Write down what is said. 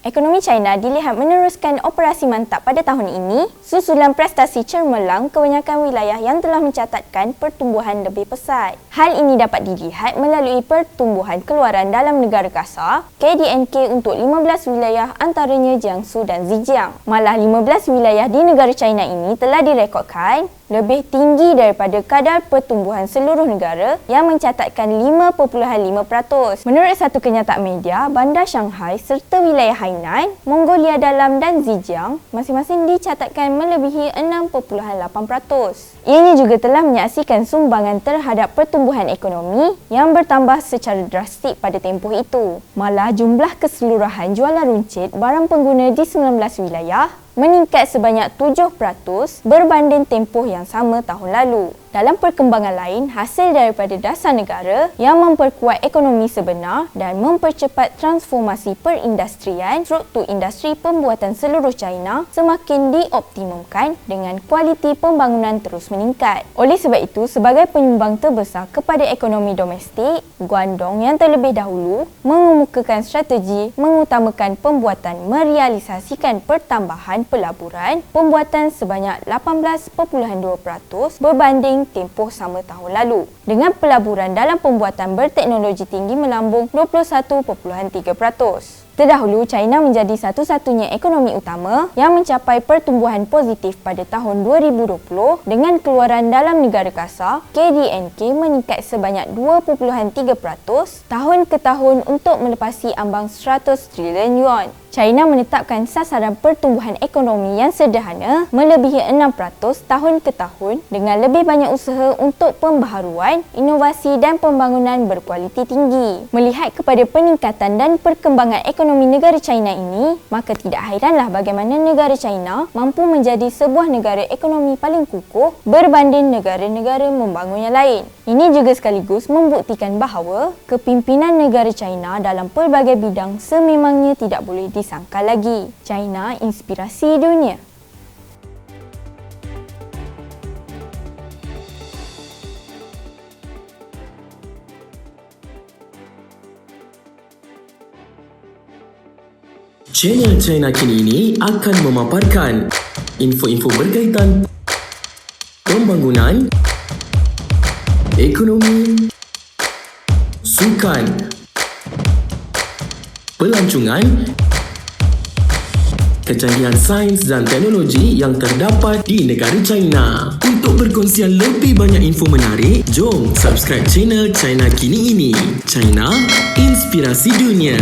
Ekonomi China dilihat meneruskan operasi mantap pada tahun ini susulan prestasi cemerlang kebanyakan wilayah yang telah mencatatkan pertumbuhan lebih pesat. Hal ini dapat dilihat melalui pertumbuhan keluaran dalam negara kasar KDNK untuk 15 wilayah antaranya Jiangsu dan Zhejiang. Malah 15 wilayah di negara China ini telah direkodkan lebih tinggi daripada kadar pertumbuhan seluruh negara yang mencatatkan 5.5%. Menurut satu kenyataan media, bandar Shanghai serta wilayah Hainan, Mongolia Dalam dan Zhejiang masing-masing dicatatkan melebihi 6.8%. Ianya juga telah menyaksikan sumbangan terhadap pertumbuhan ekonomi yang bertambah secara drastik pada tempoh itu. Malah jumlah keseluruhan jualan runcit barang pengguna di 19 wilayah meningkat sebanyak 7% berbanding tempoh yang sama tahun lalu. Dalam perkembangan lain, hasil daripada dasar negara yang memperkuat ekonomi sebenar dan mempercepat transformasi perindustrian, struktur industri pembuatan seluruh China semakin dioptimumkan dengan kualiti pembangunan terus meningkat. Oleh sebab itu, sebagai penyumbang terbesar kepada ekonomi domestik, Guangdong yang terlebih dahulu mengemukakan strategi mengutamakan pembuatan merealisasikan pertambahan pelaburan pembuatan sebanyak 18.2% berbanding tempoh sama tahun lalu. Dengan pelaburan dalam pembuatan berteknologi tinggi melambung 21.3%. Terdahulu, China menjadi satu-satunya ekonomi utama yang mencapai pertumbuhan positif pada tahun 2020 dengan keluaran dalam negara kasar KDNK meningkat sebanyak 2.3% tahun ke tahun untuk melepasi ambang 100 trilion yuan. China menetapkan sasaran pertumbuhan ekonomi yang sederhana melebihi 6% tahun ke tahun dengan lebih banyak usaha untuk pembaharuan, inovasi dan pembangunan berkualiti tinggi. Melihat kepada peningkatan dan perkembangan ekonomi negara China ini, maka tidak hairanlah bagaimana negara China mampu menjadi sebuah negara ekonomi paling kukuh berbanding negara-negara membangun yang lain. Ini juga sekaligus membuktikan bahawa kepimpinan negara China dalam pelbagai bidang sememangnya tidak boleh disangkal lagi. China inspirasi dunia. Channel China Kini ini akan memaparkan info-info berkaitan pembangunan, ekonomi, sukan, pelancongan, kecanggihan sains dan teknologi yang terdapat di negara China. Untuk perkongsian lebih banyak info menarik, jom subscribe channel China Kini ini. China, inspirasi dunia.